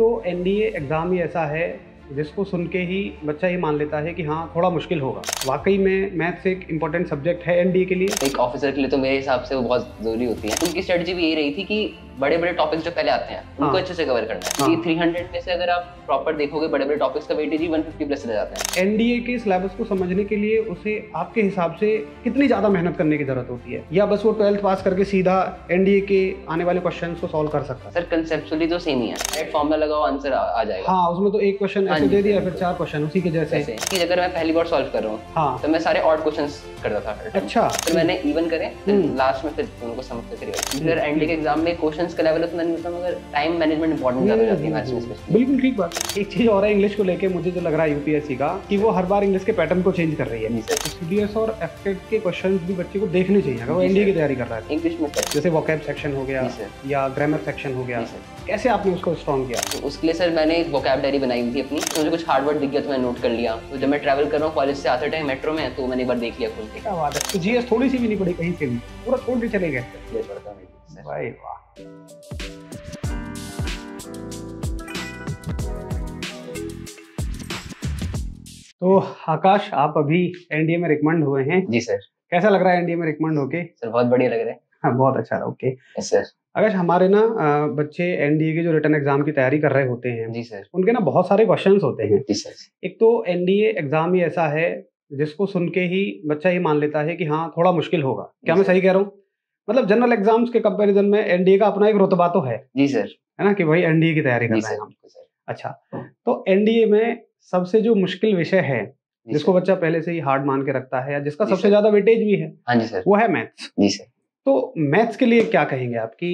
तो NDA exam ही ऐसा है जिसको सुन के ही बच्चा ये मान लेता है कि हाँ थोड़ा मुश्किल होगा। वाकई में मैथ्स एक इम्पोर्टेंट सब्जेक्ट है एनडीए के लिए। एक ऑफिसर के लिए तो मेरे हिसाब से वो बहुत जरूरी होती है। उनकी स्ट्रेटजी भी यही रही थी कि बड़े बड़े टॉपिक्स जो पहले आते हैं उनको अच्छे से कवर करना है। क्योंकि 300 में से अगर आप प्रॉपर देखोगे बड़े बड़े टॉपिक्स का वेटेज ही 150 प्लस रह जाते हैं। एनडीए के सिलेबस को समझने के लिए उसे आपके हिसाब से कितनी ज्यादा मेहनत करने की जरूरत होती है, या बस वो 12th पास करके सीधा एनडीए के आने वाले क्वेश्चंस को सॉल्व कर सकता है? सर कंसेप्चुअली तो सेम ही है, डायरेक्ट फॉर्मूला लगाओ आंसर आ जाएगा। हाँ, उसमें तो एक क्वेश्चन ऐसे दे दिया फिर 4 क्वेश्चन उसी के जैसे। कि अगर मैं पहली बार सॉल्व कर रहा हूँ हाँ तो मैं सारे ऑड क्वेश्चंस करता था। अच्छा, फिर मैंने इवन करे, लास्ट में फिर उनको समझ के करिए। फिर एनडीए के एग्जाम में क्वेश्चंस का लेवल उतना नहीं होता, मगर टाइम मैनेजमेंट इंपॉर्टेंट ज्यादा हो जाती है मैथ्स में स्पेशली। बिल्कुल ठीक बात। एक चीज और है इंग्लिश को लेके, मुझे जो लग रहा है यूपीएससी का कि वो हर बार इंग्लिश के पैटर्न को चेंज कर रही है। सीडीएस और एफटेट के क्वेश्चंस भी बच्चे को देखने चाहिए अगर वो एनडीए की तैयारी कर रहा है। इंग्लिश में जैसे वोकैब सेक्शन हो गया या ग्रामर सेक्शन हो गया, कैसे आपने उसको स्ट्रॉन्ग किया? तो उसके लिए सर मैंने एक वोकैबुलरी बनाई हुई थी अपनी। तो मुझे कुछ हार्ड वर्ड दिख गया तो मैं नोट कर लिया। तो जब मैं ट्रैवल कर रहा हूँ कॉलेज से आते टाइम मेट्रो में, तो मैंने एक बार देख लिया खुल के। क्या बात है, तो जीएस थोड़ी सी भी नहीं पड़ी कहीं से भी, पूरा छोड़ के चले गए? ये पढ़ता हूं भाई वाह। तो आकाश, आप अभी एनडीए में रिकमेंड हुए हैं। जी सर। कैसा लग रहा है एनडीए में रिकमेंड होके? सर बहुत बढ़िया लग रहा है। हाँ बहुत अच्छा रहा। Okay yes sir. आकाश, हमारे ना बच्चे एनडीए के जो रिटन एग्जाम की तैयारी कर रहे होते हैं, जी सर। उनके ना बहुत सारे क्वेश्चंस होते हैं। जी सर। एक तो एनडीए एग्जाम ही ऐसा है जिसको सुन के ही बच्चा ये मान लेता है कि हाँ थोड़ा मुश्किल होगा। क्या मैं सही कह रहा हूँ? मतलब जनरल एग्जाम्स के कंपैरिजन में एनडीए का अपना एक रुतबा तो है। जी सर। है ना, कि भाई एनडीए की तैयारी कर रहे हैं हम। अच्छा, तो एनडीए में सबसे जो मुश्किल विषय है जिसको बच्चा पहले से ही हार्ड मान के रखता है या जिसका सबसे ज्यादा वेटेज भी है, हाँ जी सर, वो है मैथ्स। जी सर। तो मैथ्स के लिए क्या कहेंगे आपकी?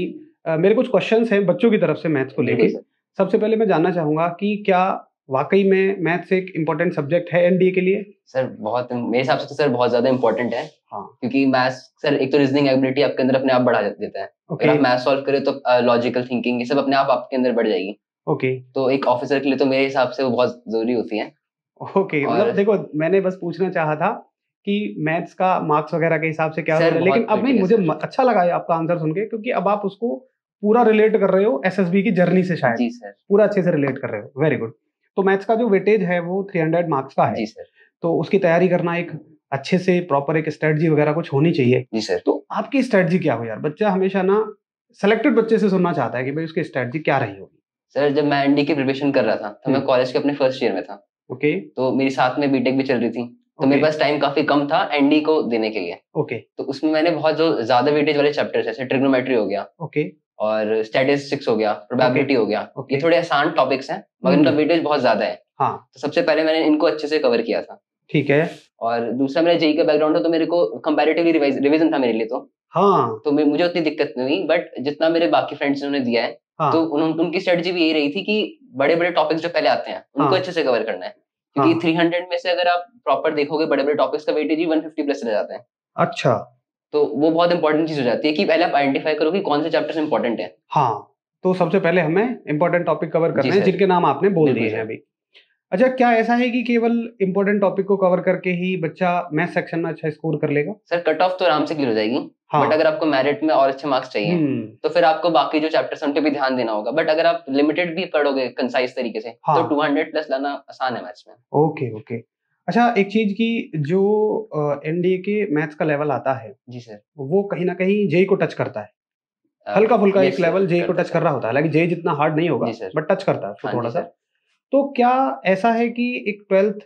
मेरे कुछ क्वेश्चंस हैं बच्चों की तरफ से मैथ्स को लेके। सबसे पहले मैं जानना चाहूंगा कि क्या वाकई में मैथ्स एक इम्पोर्टेंट सब्जेक्ट है एनडीए के लिए? सर बहुत, मेरे हिसाब से तो सर बहुत ज्यादा इम्पोर्टेंट है। हाँ, क्योंकि मैथ्स सर एक तो रीजनिंग एबिलिटी आपके अंदर अपने आप बढ़ा देता है। अगर आप मैथ्स सॉल्व करें तो लॉजिकल थिंकिंग ये सब अपने आप आपके अंदर बढ़ जाएगी। ओके, तो एक ऑफिसर के लिए तो मेरे हिसाब से वो बहुत जरूरी होती है। ओके, मतलब देखो मैंने बस पूछना चाहा था कि मैथ्स का मार्क्स वगैरह के हिसाब से क्या है, लेकिन अब नहीं, मुझे अच्छा लगा ये आपका आंसर सुन के, क्योंकि अब आप उसको पूरा रिलेट कर रहे हो एसएसबी की जर्नी से। शायद जी सर, पूरा अच्छे से रिलेट कर रहे हो। Very good. तो मैथ्स का जो वेटेज है वो 300 मार्क्स का है। जी सर। तो उसकी तैयारी करना एक अच्छे से प्रॉपर एक स्ट्रेटजी वगैरह कुछ होनी चाहिए। जी सर। तो आपकी स्ट्रेटजी क्या हो यार? बच्चा हमेशा ना सेलेक्टेड बच्चे से सुनना चाहता है कि भाई उसकी स्ट्रेटजी क्या रही होगी। सर जब मैं एनडी की प्रिपरेशन कर रहा था तो मैं कॉलेज के अपने फर्स्ट ईयर में था। ओके, तो मेरी साथ में बीटेक भी चल रही थी। तो मेरे पास टाइम काफी कम था एनडी को देने के लिए। ओके, तो उसमें मैंने बहुत जो ज्यादा वेटेज वाले चैप्टर्स जैसे ट्रिग्नोमेट्री हो गया, ओके, और स्टैटिस्टिक्स हो गया, प्रोबेबिलिटी हो गया, ये थोड़े आसान टॉपिक्स हैं मगर इनका वेटेज बहुत ज्यादा है। हाँ, तो सबसे पहले मैंने इनको अच्छे से कवर किया था। ठीक है। और दूसरा मेरा जेई का बैकग्राउंड था तो मेरे को कंपैरेटिवली रिवीजन था मेरे लिए। हाँ, तो मुझे उतनी दिक्कत नहीं हुई, बट जितना मेरे बाकी फ्रेंड्स ने दिया है, तो उनकी स्ट्रेटजी भी यही रही थी कि बड़े बड़े टॉपिक्स जो पहले आते हैं उनको अच्छे से कवर करना है। क्योंकि 300 में से अगर आप प्रॉपर देखोगे बड़े बड़े टॉपिक्स का वेटेज ही 150 प्लस रह जाता है। अच्छा, तो वो बहुत इंपॉर्टेंट चीज हो जाती है कि पहले आप आइडेंटिफाई करो कि कौन से चैप्टर्स इंपॉर्टेंट है। हाँ, तो सबसे पहले हमें इंपॉर्टेंट टॉपिक कवर करने हैं जिनके नाम आपने बोल दिए हैं अभी। अच्छा, क्या ऐसा है कि केवल इंपॉर्टेंट टॉपिक को कवर करके ही बच्चा मैथ सेक्शन में अच्छा स्कोर कर लेगा? सर कट ऑफ तो आराम से क्लियर हो जाएगी। बट अगर आपको मेरिट में और अच्छे मार्क्स चाहिए तो फिर आपको बाकी जो चैप्टर्स हैं उन पे भी ध्यान देना होगा। बट अगर आप लिमिटेड भी पढ़ोगे कंसाइज तरीके से तो 200 प्लस लाना आसान है मैथ्स में। Okay, okay. अच्छा, एक चीज की जो एनडीए के मैथ्स का लेवल आता है, जी सर, वो कहीं ना कहीं जेई को टच करता है। हल्का फुल्का एक लेवल जेई को टच कर रहा होता है, हालांकि जेई जितना हार्ड नहीं होगा बट टच करता है उसको थोड़ा सा। तो क्या ऐसा है कि एक 12th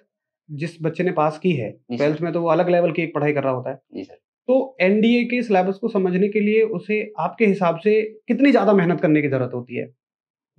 जिस बच्चे ने पास की है, 12th में तो वो अलग लेवल की एक पढ़ाई कर रहा होता है। जी सर। तो एनडीए के सिलेबस को समझने के लिए उसे आपके हिसाब से कितनी ज्यादा मेहनत करने की जरूरत होती है,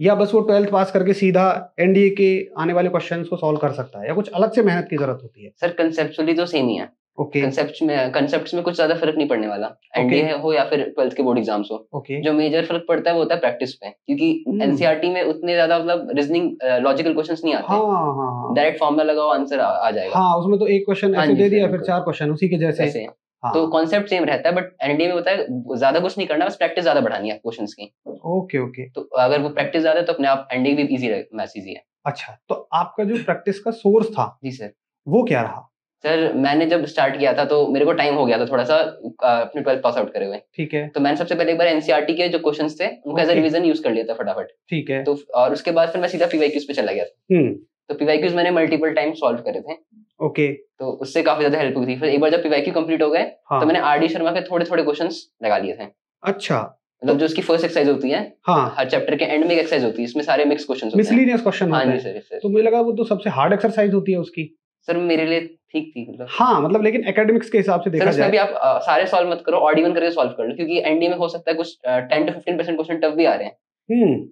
या बस वो 12th पास करके सीधा एनडीए के आने वाले क्वेश्चंस को सॉल्व कर सकता है, या कुछ अलग से मेहनत की जरूरत होती है? सर कंसेप्चुअली तो सेम ही है। ओके, कंसेप्ट्स में कुछ ज्यादा फर्क नहीं पड़ने वाला, एनडीए हो या फिर 12th के बोर्ड एग्जाम्स हो। ओके, जो मेजर फर्क पड़ता है वो होता है प्रैक्टिस पे। क्योंकि एनसीईआरटी में उतने ज्यादा मतलब रीजनिंग लॉजिकल क्वेश्चंस नहीं आते। हाँ, डायरेक्ट फॉर्मूला लगाओ आंसर आ जाएगा। हाँ, उसमें तो एक क्वेश्चन ऐसे दे दिया फिर 4 क्वेश्चन उसी के जैसे। तो कॉन्सेप्ट सेम रहता है, बट एनडीए में होता है ज्यादा कुछ नहीं करना, बस प्रैक्टिस ज्यादा बढ़ानी है क्वेश्चंस की। Okay, okay. तो अगर वो प्रैक्टिस ज्यादा है तो अपने आप एनडीए भी इजी है, मैथ्स इजी है। अच्छा, तो आपका जो प्रैक्टिस का सोर्स था जी सर, वो क्या रहा? सर मैंने जब स्टार्ट किया था तो मेरे को टाइम हो गया था थोड़ा सा अपने 12th पास आउट करे हुए। ठीक है। तो मैंने सबसे पहले एक बार एनसीईआरटी के जो क्वेश्चंस थे उनका एज अ रिवीजन यूज कर लिया था फटाफट। ठीक है। तो और उसके बाद फिर मैं सीधा पीवाईक्यूज पे चला गया था। तो पीवाईक्यूज मैंने मल्टीपल टाइम सॉल्व करे थे। ओके। तो उससे काफी ज्यादा हेल्प हुई थी। फिर एक बार जब पीवाईक्यू कंप्लीट हो गए तो मैंने आरडी शर्मा के थोड़े थोड़े क्वेश्चंस लगा लिए थे। अच्छा। मतलब जो उसकी फर्स्ट एक्सरसाइज होती है, हर चैप्टर के एंड में एक एक्सरसाइज होती है, इसमें सारे मिक्स क्वेश्चंस होते हैं, मिसलेनियस क्वेश्चन होते हैं। हाँ जी सर। तो मुझे लगा वो तो सबसे हार्ड एक्सरसाइज होती है उसकी। सर मेरे लिए ठीक थी मतलब। हाँ मतलब लेकिन एकेडमिक्स के हिसाब से देखा जाए सर उसमें भी आप सारे सॉल्व मत करो, ऑड इवन करके सॉल्व कर लो, क्योंकि एनडीए में हो सकता है कुछ 10 to 15% क्वेश्चन टफ भी आ रहे हैं।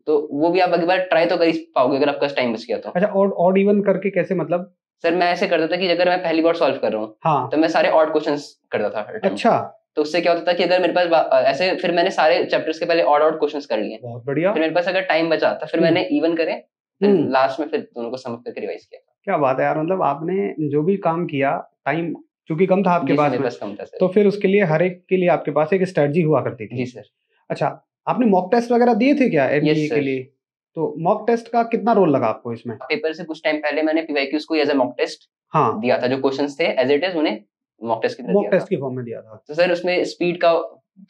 तो वो भी आप एक बार ट्राई तो कर ही पाओगे अगर आपका टाइम बच गया तो। अच्छा, ऑड इवन करके कैसे मतलब? सर मैं ऐसे करता था कि अगर मैं पहली बार सॉल्व कर रहा हूँ तो मैं सारे ऑड क्वेश्चंस करता था। अच्छा। तो उससे क्या होता था कि अगर मेरे पास ऐसे, फिर मैंने सारे चैप्टर्स के पहले ऑड क्वेश्चंस कर लिए। बहुत बढ़िया। फिर मेरे पास अगर टाइम बचा तो फिर मैंने इवन करे, फिर लास्ट में फिर दोनों को सम करके रिवाइज किया। क्या बात है यार, मतलब आपने जो भी काम किया, टाइम चूंकि कम था आपके पास में, तो फिर उसके लिए हर एक के लिए आपके पास एक स्ट्रेटजी हुआ करती थी। जी सर। अच्छा, आपने मॉक टेस्ट वगैरह दिए थे क्या एनडीए के लिए? तो मॉक टेस्ट का कितना रोल लगा आपको इसमें? पेपर से कुछ टाइम पहले मैंने पीवाईक्यूज को एज अ मॉक टेस्ट दिया था। जो क्वेश्चंस थे एज इट इज उन्हें मॉक टेस्ट की फॉर्म में दिया था। तो सर उसमें स्पीड का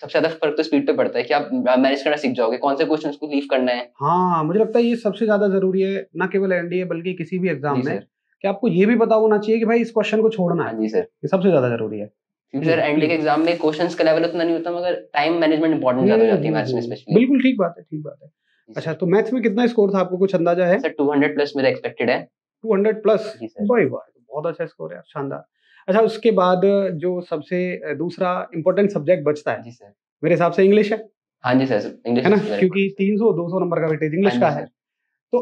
सबसे ज्यादा फर्क तो स्पीड पे पड़ता है कि आप मैनेज करना सीख जाओगे, कौन से क्वेश्चंस को लीव करना है। हाँ, मुझे लगता है ये सबसे ज्यादा जरूरी है, ना केवल एनडीए बल्कि किसी भी एग्जाम में, कि आपको ये भी पता होना चाहिए कि भाई इस क्वेश्चन को छोड़ना है। जी सर, ये सबसे ज्यादा जरूरी है। क्योंकि सर एनडीए के एग्जाम में क्वेश्चंस का लेवल उतना नहीं होता, मगर टाइम मैनेजमेंट इंपॉर्टेंट ज्यादा हो जाती है मैथ्स में स्पेशली। बिल्कुल ठीक बात है, ठीक बात है। अच्छा, तो मैथ्स में कितना स्कोर था, आपको कुछ अंदाजा है? सर 200 प्लस मेरा एक्सपेक्टेड है। 200 प्लस? भाई वाह, बहुत अच्छा स्कोर है, शानदार। अच्छा, उसके बाद जो सबसे दूसरा इंपॉर्टेंट सब्जेक्ट बचता है, जी सर, मेरे हिसाब से इंग्लिश है। हाँ जी सर, इंग्लिश है ना, क्योंकि 300-200 नंबर का वेटेज इंग्लिश का है। तो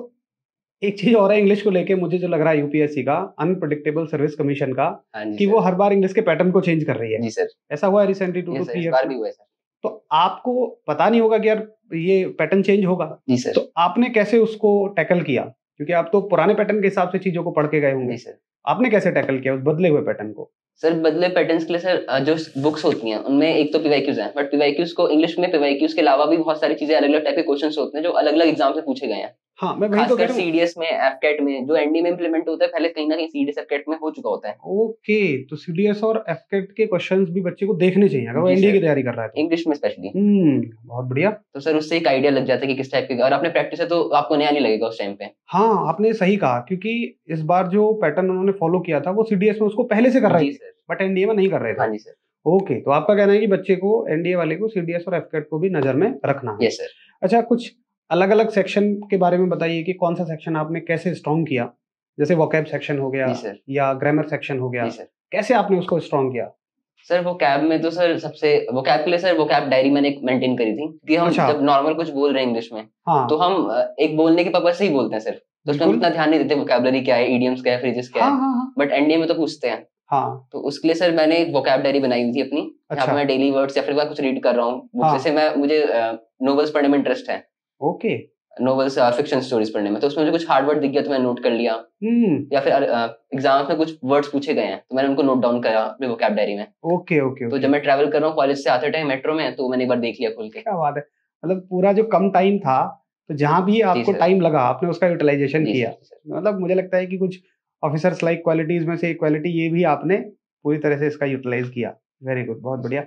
एक चीज और है इंग्लिश को लेके, मुझे जो लग रहा है यूपीएससी का अनप्रेडिक्टेबल सर्विस कमीशन का, कि वो हर बार इंग्लिश के पैटर्न को चेंज कर रही है। जी सर, ऐसा हुआ है रिसेंटली 2 to 3 इयर्स भी हुआ है सर। तो आपको पता नहीं होगा कि यार ये पैटर्न चेंज होगा। जी सर। तो आपने कैसे उसको टैकल किया, क्योंकि आप तो पुराने पैटर्न के हिसाब से चीजों को पढ़ के गए होंगे। जी सर। आपने कैसे टैकल किया उस बदले हुए पैटर्न को? सर बदले पैटर्न्स के लिए सर जो बुक्स होती हैं उनमें एक तो पीवाईक्यूज हैं, बट पीवाईक्यूज को इंग्लिश में पीवाईक्यूज के अलावा भी बहुत सारी चीजें अलग अलग टाइप के क्वेश्चंस होते हैं जो अलग अलग एग्जाम से पूछे गए हैं। हाँ, मैं वही तो कह रहा हूं। सीडीएस में, एफकेट में, जो एनडी में इंप्लीमेंट होता है पहले कहीं ना कहीं सीडीएस एफकेट में हो चुका होता है। ओके, तो सीडीएस और एफकेट के क्वेश्चंस भी बच्चे को देखने चाहिए अगर वो एनडी की तैयारी कर रहा है तो। इंग्लिश में स्पेशली। बहुत बढ़िया। तो सर उससे एक आइडिया लग जाता है कि किस टाइप के, और आपने प्रैक्टिस है तो आपको नया नहीं लगेगा उस टाइम पे। हाँ, आपने सही कहा, क्योंकि इस बार जो पैटर्न उन्होंने फॉलो किया था वो सीडीएस में उसको पहले से कर रहे थे, बट एनडीए में नहीं कर रहे थे। हाँ जी सर। ओके, तो आपका कहना है कि बच्चे को, एनडीए वाले को, सीडीएस और एफकेट को भी नजर में रखना है। Yes sir. अच्छा, कुछ अलग अलग सेक्शन के बारे में बताइए कि कौन सा सेक्शन आपने कैसे स्ट्रॉन्ग किया, जैसे वोकैब सेक्शन हो गया या ग्रामर सेक्शन हो गया, कैसे आपने उसको स्ट्रॉन्ग किया? सर वोकैब में तो सर सबसे, वोकैब के लिए सर वोकैब डायरी मैंने एक मेंटेन करी थी कि हम जब नॉर्मल कुछ बोल रहे हैं इंग्लिश में, तो हम एक बोलने के पर्पज से ही बोलते हैं सिर्फ, तो उसमें इतना ध्यान नहीं देते वोकैबुलरी क्या है, इडियम्स क्या है, फ्रेजेस क्या है। बट एनडीए में तो पूछते हैं। हाँ, तो उसके लिए सर मैंने एक वोकैब डायरी बनाई हुई थी अपनी, जहाँ पे मैं डेली वर्ड्स या फिर कुछ रीड कर रहा हूँ। जैसे मुझे नोवेल्स पढ़ने में इंटरेस्ट है। ओके, नोवेल्स फिक्शन स्टोरीज पढ़ने में, तो उसमें मुझे कुछ हार्ड वर्ड दिख गया तो मैं नोट कर लिया, या फिर एग्जाम्स में कुछ वर्ड्स पूछे गए हैं तो मैंने उनको नोट डाउन करा अपने वोकैब डायरी में। Okay okay. तो जब मैं ट्रैवल कर रहा हूँ कॉलेज से आते टाइम मेट्रो में, तो मैंने एक बार देख लिया खोल के। क्या बात है, मतलब पूरा जो कम टाइम था, तो जहाँ भी आपको टाइम लगा आपने उसका यूटिलाइजेशन किया। मतलब मुझे लगता है कि कुछ ऑफिसर्स लाइक क्वालिटीज में से एक क्वालिटी ये भी आपने पूरी तरह से इसका यूटिलाइज किया। वेरी गुड, बहुत बढ़िया।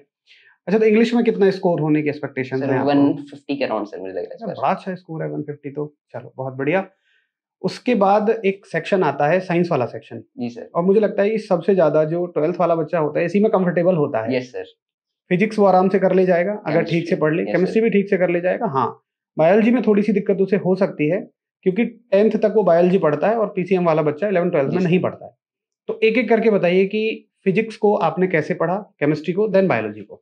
अच्छा, तो इंग्लिश में कितना स्कोर होने की एक्सपेक्टेशन है? 150 के अराउंड सर मुझे लग रहा है। बड़ा अच्छा स्कोर है 150, तो चलो बहुत बढ़िया। उसके बाद एक सेक्शन आता है साइंस वाला सेक्शन। जी सर। और मुझे लगता है कि सबसे ज्यादा जो 12th वाला बच्चा होता है इसी में कंफर्टेबल होता है। Yes sir. फिजिक्स वो आराम से कर ले जाएगा अगर ठीक से पढ़ ले, केमिस्ट्री भी ठीक से कर ले जाएगा। हाँ, बायोलॉजी में थोड़ी सी दिक्कत उसे हो सकती है, क्योंकि 10th तक वो बायोलॉजी पढ़ता है और पीसीएम वाला बच्चा 11th-12th में नहीं पढ़ता है। तो एक एक करके बताइए कि फिजिक्स को आपने कैसे पढ़ा, केमिस्ट्री को, देन बायोलॉजी को।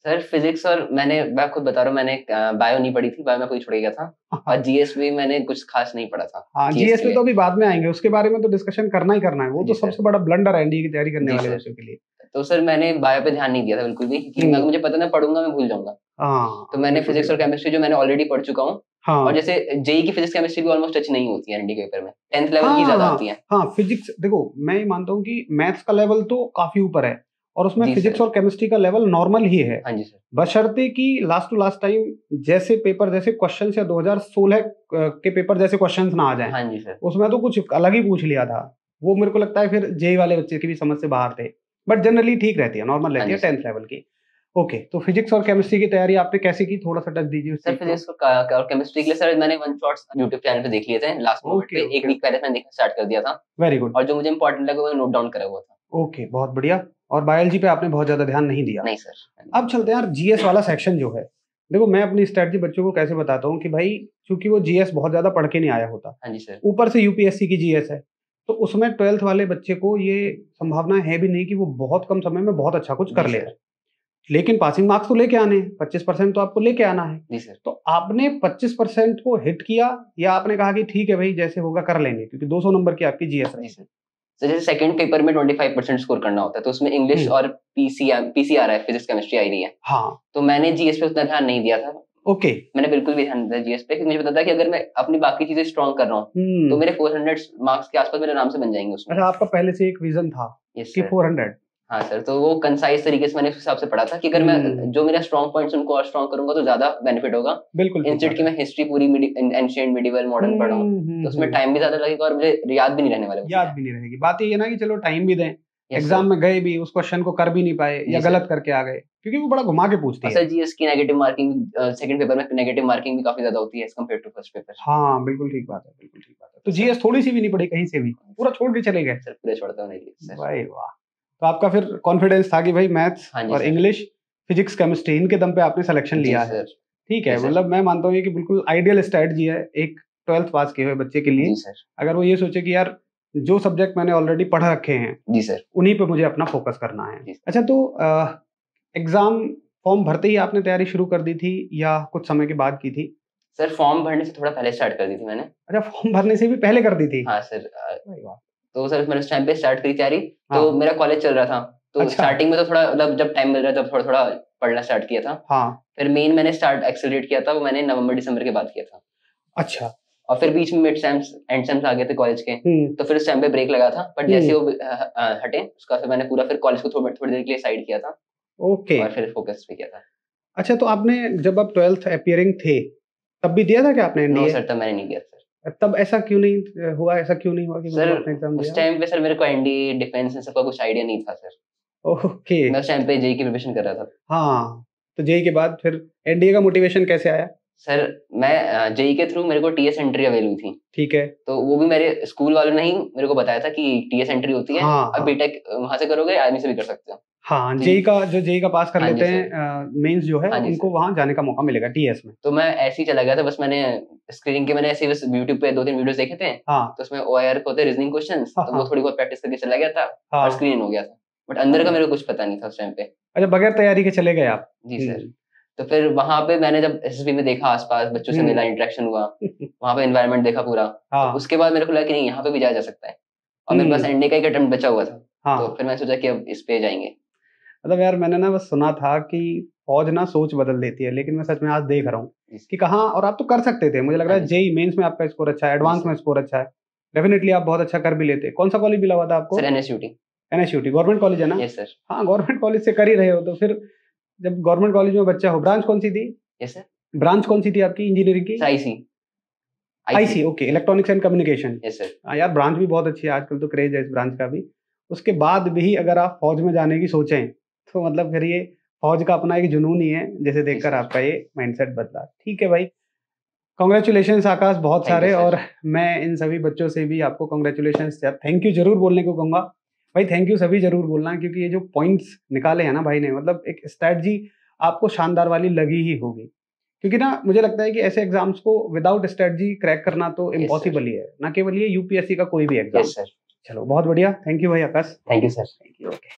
सर फिजिक्स, और मैं खुद बता रहा हूँ, मैंने बायो नहीं पढ़ी थी, बायो में कोई छोड़ गया था, और जीएस भी मैंने कुछ खास नहीं पढ़ा था। हाँ, जीएस में तो अभी बाद में आएंगे, उसके बारे में तो डिस्कशन करना ही करना है, वो तो सबसे बड़ा ब्लंडर है एनडीए की तैयारी करने वाले बच्चों के लिए। तो सर मैंने बायो पे ध्यान नहीं दिया था बिल्कुल भी, क्योंकि मुझे पता ना पढ़ूंगा मैं भूल जाऊंगा। तो मैंने फिजिक्स और केमिस्ट्री जो मैंने ऑलरेडी पढ़ चुका हूँ, और जैसे जेई की फिजिक्स केमिस्ट्री भी ऑलमोस्ट टच नहीं होती है एनडी के पेपर में, 10th लेवल की ज्यादा आती है। हाँ, फिजिक्स देखो, मैं मानता हूँ कि मैथ्स का लेवल तो काफी ऊपर है, और उसमें फिजिक्स और केमिस्ट्री का लेवल नॉर्मल ही है। हाँ जी सर। बशर्ते कि लास्ट टू लास्ट टाइम जैसे पेपर जैसे क्वेश्चंस या 2016 के पेपर जैसे क्वेश्चंस ना आ जाएं। हाँ जी सर। उसमें तो कुछ अलग ही पूछ लिया था, वो मेरे को लगता है फिर जेई वाले बच्चे की भी समझ से बाहर थे, बट जनरली ठीक रहती है, नॉर्मल रहती है 10th लेवल की। ओके, तो फिजिक्स और केमिस्ट्री की तैयारी आपने कैसे की, थोड़ा सा टच दीजिए। सर फिजिक्स और केमिस्ट्री के लिए सर मैंने वन शॉट्स यूट्यूब चैनल पे देख लिए थे लास्ट मोमेंट पे, एक वीक पहले मैंने देखना स्टार्ट कर दिया था। Very good. और जो मुझे इंपॉर्टेंट लगा वो नोट डाउन करा हुआ था। ओके, बहुत बढ़िया। और बायोलॉजी पे आपने बहुत ज्यादा ध्यान नहीं दिया? नहीं सर। अब चलते हैं यार जीएस वाला सेक्शन जो है। देखो मैं अपनी स्ट्रेटजी बच्चों को कैसे बताता हूँ कि भाई क्योंकि वो जीएस बहुत ज्यादा पढ़ के नहीं आया होता, हाँ जी सर, ऊपर से यूपीएससी की जीएस है, तो उसमें 12th वाले बच्चे को ये संभावना है भी नहीं कि वो बहुत कम समय में बहुत अच्छा कुछ कर ले, लेकिन पासिंग मार्क्स तो लेके आने हैं, 25% तो आपको लेके आना है। जी सर। तो आपने 25% को हिट किया या आपने कहा कि ठीक है भाई जैसे होगा कर लेंगे, क्योंकि 200 नंबर की आपकी जीएस है। सर जैसे सेकंड पेपर में 25% स्कोर करना होता है, तो उसमें इंग्लिश और पीसीआर है, फिजिक्स केमिस्ट्री आई रही है। हाँ, तो मैंने जीएस पे उतना ध्यान नहीं दिया था। ओके, मैंने बिल्कुल भी ध्यान नहीं दिया जीएस पे, क्योंकि मुझे पता था कि अगर मैं अपनी बाकी चीजें स्ट्रॉन्ग कर रहा हूँ तो मेरे 400 मार्क्स के आसपास मेरे आराम से बन जाएंगे उसमें। अच्छा, आपका पहले से एक विजन था कि 400? हाँ सर, तो वो कंसाइज तरीके से मैंने उस हिसाब से पढ़ा था कि अगर मैं जो मेरा स्ट्रॉन्ग पॉइंट्स उनको और स्ट्रॉन्ग करूंगा तो ज्यादा बेनिफिट होगा। बिल्कुल, इंस्टेड की मैं हिस्ट्री पूरी एंशिएंट मिडिवल मॉडर्न पढ़ा हूँ, तो उसमें टाइम भी ज्यादा लगेगा और मुझे याद भी नहीं रहने वाला। याद भी नहीं रहेगी। बात ये है ना कि चलो टाइम भी दें, एग्जाम में गए भी उस क्वेश्चन को कर भी नहीं पाए या गलत करके आ गए, क्योंकि वो बड़ा घुमा के पूछती है। सर जीएस की नेगेटिव मार्किंग सेकंड पेपर में नेगेटिव मार्किंग भी काफी ज्यादा होती है as compare to first paper. हाँ बिल्कुल ठीक बात है, बिल्कुल ठीक बात है। तो जीएस थोड़ी सी भी नहीं पढ़ी कहीं से भी, पूरा छोड़ के चले गए? सर पूरे छोड़ता हूं नहीं। भाई वाह, तो आपका फिर कॉन्फिडेंस था कि भाई मैथ्स और इंग्लिश, फिजिक्स, केमिस्ट्री इनके दम पे आपने सिलेक्शन लिया है। ठीक है, मतलब मैं मानता हूँ कि बिल्कुल आइडियल स्ट्रेटजी है एक 12th पास किए हुए बच्चे के लिए। अगर वो ये सोचे कि यार जो सब्जेक्ट मैंने ऑलरेडी पढ़ रखे हैं जी सर, उन्हीं पे मुझे अपना फोकस करना है। अच्छा, तो एग्जाम फॉर्म भरते ही आपने तैयारी शुरू कर दी थी या कुछ समय के बाद की थी? सर फॉर्म भरने से थोड़ा पहले स्टार्ट कर दी थी मैंने। अच्छा, फॉर्म भरने से भी पहले कर दी थी? हाँ सर। तो सर मैंने उस टाइम पे स्टार्ट करी तैयारी। तो मेरा कॉलेज चल रहा था, तो स्टार्टिंग में तो थोड़ा मतलब जब टाइम मिल रहा था तब थोड़ा थोड़ा पढ़ना स्टार्ट किया था। हाँ। फिर मेन मैंने स्टार्ट एक्सेलरेट किया था वो मैंने नवंबर दिसंबर के बाद किया था। अच्छा। और फिर बीच में मिड सेम्स एंड सेम्स आ गए थे कॉलेज के, तो फिर उस टाइम पे ब्रेक लगा था, बट जैसे वो हटे उसका फिर मैंने पूरा फिर कॉलेज को थोड़ी देर के लिए साइड किया था। ओके। और फिर फोकस पे किया था। अच्छा, तो आपने जब आप 12th अपीयरिंग थे तब भी दिया था क्या आपने एनडीए? नो सर, तब मैंने नहीं दिया सर। तब ऐसा क्यों नहीं हुआ, ऐसा क्यों नहीं हुआ कि सर एग्जाम उस टाइम पे सर मेरे को एनडीए डिफेंस इन सब का कुछ आइडिया नहीं था सर। ओके। मैं उस टाइम पे जेईई की प्रिपरेशन कर रहा था। हाँ, तो जेईई के बाद फिर एनडीए का मोटिवेशन कैसे आया? सर मैं जेईई के थ्रू मेरे को टीएस एंट्री अवेल हुई थी। ठीक है। तो वो भी मेरे स्कूल वालों ने ही मेरे को बताया था कि टीएस एंट्री होती है। हाँ, अब बीटेक वहां से करोगे आर्मी से भी कर सकते हो। हाँ, जेईई का पास कर लेते हैं मेंस जो है उनको वहां जाने का मौका मिलेगा टीएस में। तो मैं ऐसे ही चला गया था, बस मैंने स्क्रीनिंग के मैंने ऐसे बस यूट्यूब पे 2-3 वीडियोस देखे थे। हाँ। तो उसमें ओआईआर को होते रीजनिंग क्वेश्चंस, तो वो थोड़ी बहुत प्रैक्टिस करके चला गया था और स्क्रीन हो गया था, बट अंदर का मेरे को कुछ पता नहीं था उस टाइम पे। अच्छा, बगैर तैयारी के चले गए आप? जी सर। तो फिर वहां पे मैंने जब एसएसबी में देखा, आसपास बच्चों से मिला, इंटरेक्शन हुआ, वहां पे एनवायरनमेंट देखा पूरा, तो उसके बाद मेरे को लगा कि नहीं यहाँ पे भी जाया जा सकता है, और मेरे पास एनडीए का एक अटेम्प्ट बचा हुआ था। तो फिर मैंने सोचा कि अब इस पे जाएंगे। मतलब यार मैंने ना बस सुना था कि फौज ना सोच बदल देती है, लेकिन मैं सच में आज देख रहा हूँ कि कहाँ, और आप तो कर सकते थे, मुझे लग रहा है जेईई मेंस में आपका स्कोर अच्छा है, एडवांस में स्कोर अच्छा है, डेफिनेटली आप बहुत अच्छा कर भी लेते। कौन सा कॉलेज मिला हुआ था आपको? Sir NSUT. NSUT government college है ना? Yes sir. हाँ, गवर्नमेंट कॉलेज से कर ही रहे हो तो फिर जब गवर्नमेंट कॉलेज में बच्चा हो, ब्रांच कौन सी थी? Yes sir. ब्रांच कौन सी थी आपकी इंजीनियरिंग की? IC. Okay, electronics and communication. Yes sir. हाँ यार, ब्रांच भी बहुत अच्छी है, आजकल तो क्रेज है इस ब्रांच का भी। उसके बाद भी अगर आप फौज में जाने की सोचें तो मतलब फिर ये फौज का अपना एक जुनून ही है, जैसे देखकर आपका ये माइंडसेट बदला। ठीक है भाई, कांग्रेचुलेशंस आकाश, बहुत सारे। और मैं इन सभी बच्चों से भी आपको कांग्रेचुलेशंस, थैंक यू जरूर बोलने को कहूँगा भाई, थैंक यू सभी जरूर बोलना, क्योंकि ये जो पॉइंट्स निकाले हैं ना भाई ने, मतलब एक स्ट्रैटेजी आपको शानदार वाली लगी ही होगी, क्योंकि ना मुझे लगता है कि ऐसे एग्जाम्स को विदाउट स्ट्रैटेजी क्रैक करना तो इम्पॉसिबल ही है, ना केवल ये यूपीएससी का कोई भी एग्जाम। चलो बहुत बढ़िया, थैंक यू भाई Akash. Thank you sir. Thank you. Okay.